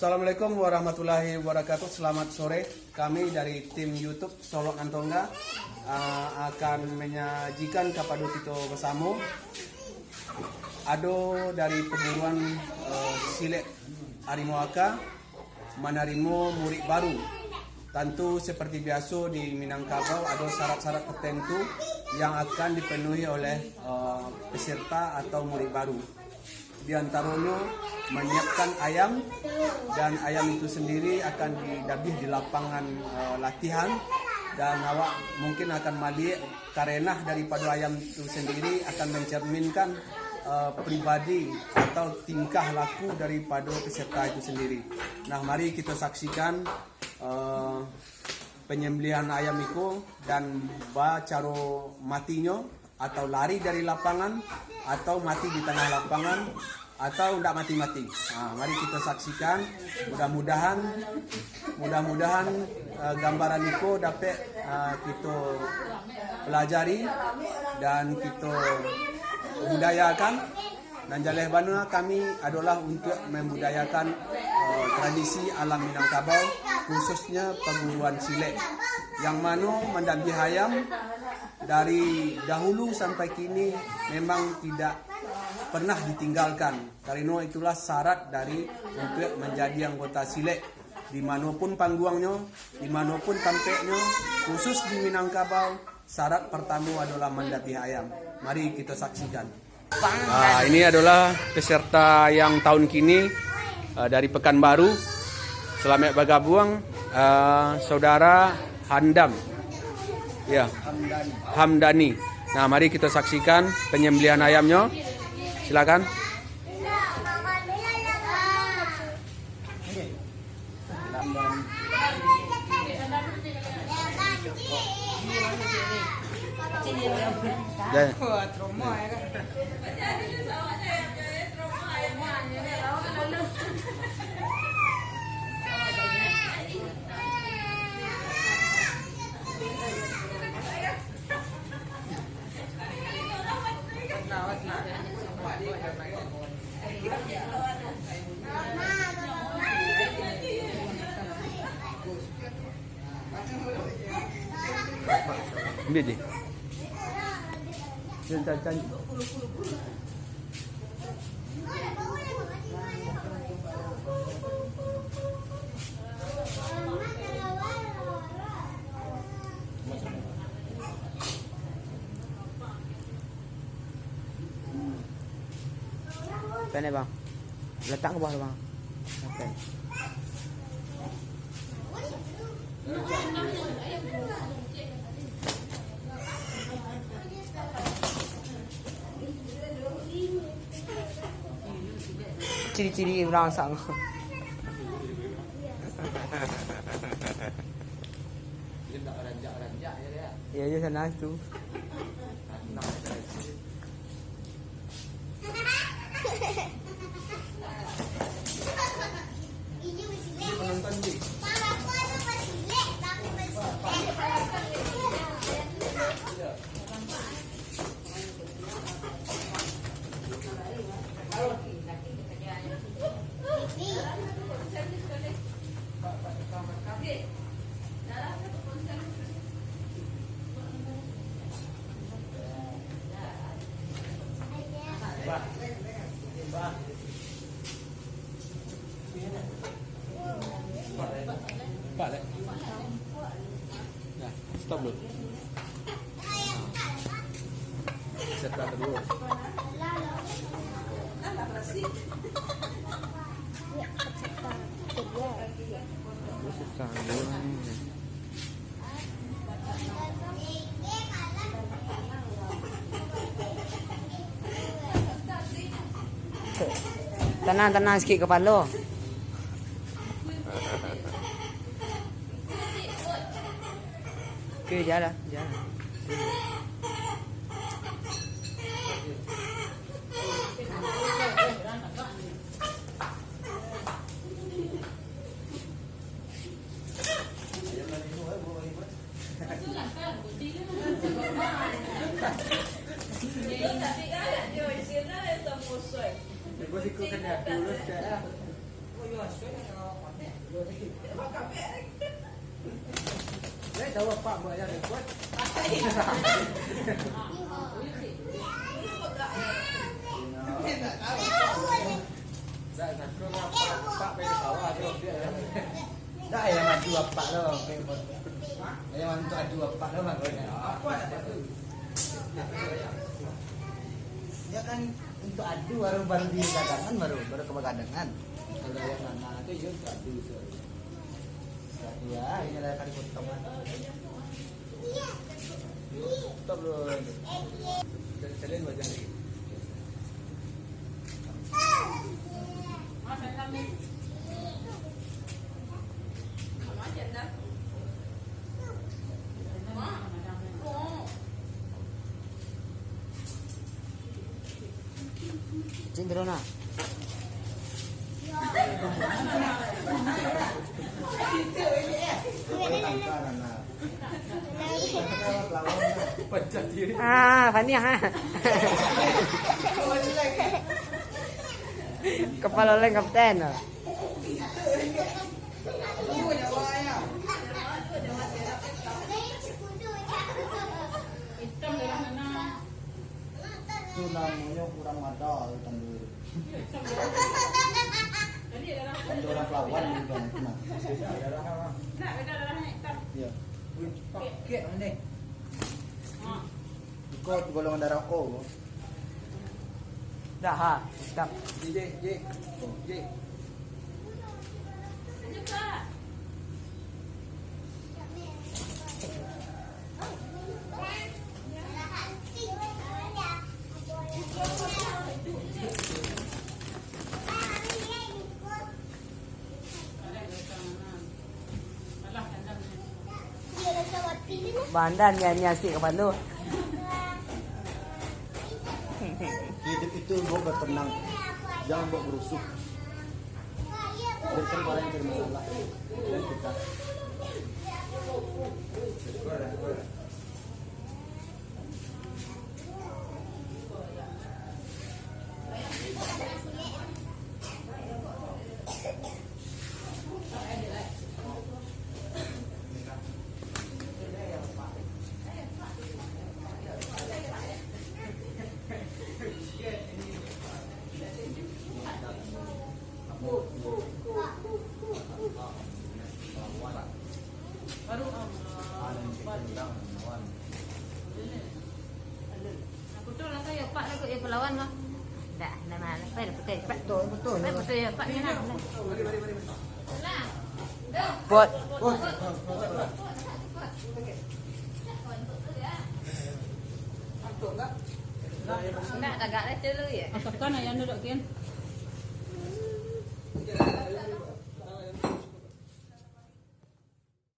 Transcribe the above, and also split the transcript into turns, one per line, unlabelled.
Assalamualaikum warahmatullahi wabarakatuh. Selamat sore. Kami dari tim YouTube Solok Antongga akan menyajikan kepada kita bersama ado dari perguruan silat Harimau Aka menerima murid baru. Tentu seperti biasa di Minangkabau ada syarat-syarat tertentu yang akan dipenuhi oleh peserta atau murid baru. Di antaranya menyiapkan ayam, dan ayam itu sendiri akan didabih di lapangan latihan, dan awak mungkin akan melihat karenah daripada ayam itu sendiri akan mencerminkan pribadi atau tingkah laku daripada peserta itu sendiri. Nah, mari kita saksikan penyembelihan ayam itu dan cara matinya, atau lari dari lapangan, atau mati di tengah lapangan, atau tidak mati-mati. Mari kita saksikan. Mudah-mudahan gambaran itu dapat kita pelajari dan kita budayakan. Dan jaleh bana kami adalah untuk membudayakan tradisi alam Minangkabau, khususnya perguruan silat, yang mana mendabih ayam dari dahulu sampai kini memang tidak pernah ditinggalkan. Karena itulah syarat dari untuk menjadi anggota silat. Dimanapun pangguangnya, dimanapun tampaknya, khusus di Minangkabau, syarat pertama adalah mendabih ayam. Mari kita saksikan. Ini adalah peserta yang tahun kini dari Pekanbaru. Selamat bergabung, saudara Handam. Ya, Hamdani. Nah, mari kita saksikan penyembelihan ayamnya. Silakan. Ambil je. Jangan. Pen ni bang. Letak ke bawah bang. Pen. Ciri-ciri merangsang.
Dia nak ranjak-ranjak je dia.
Ya, je sana tu.
Penonton ni.
Pak. Nah, stop dulu. Serta kedua.
Tenang sikit kepala. Okey, jalan.
Depois ficou caneado, Đấy đâu mà phạm mọi ra được quất. Dạ thật cơ là phạm bên sáu à chứ không biết.
Dah yang maju apa lo? Yang maju apa lo mak? Ya kan untuk adu baru di cadangan baru ke cadangan.
Kalau yang mana itu dia tak ada.
Ya, ini adalah kali potongan. Stop bro.
Kalian wajah ni.
Cindro na.
Pecah diri.
Fania ha. Kepala oleng kapten.
Itu namanya kurang ada tandur. Tandur orang lawan juga nah. Ya. Pakai mana? Ikut golongan darah O.
Dah ha. Stop.
J.
Bandan nyanyi sikit kepala.
Hidup itu buat bertenang, jangan buat berusuk. Berikan pada yang bermasalah dan kita.
Betul lah saya Pak nak ikut pelawan mah. Dah, nama apa dah betul. Pak.
Betul, betul.
Betul ya Pak ni nak. Lah.
Pot.
Nak agak leceh dulu ya.
Katakan ayah duduk kian.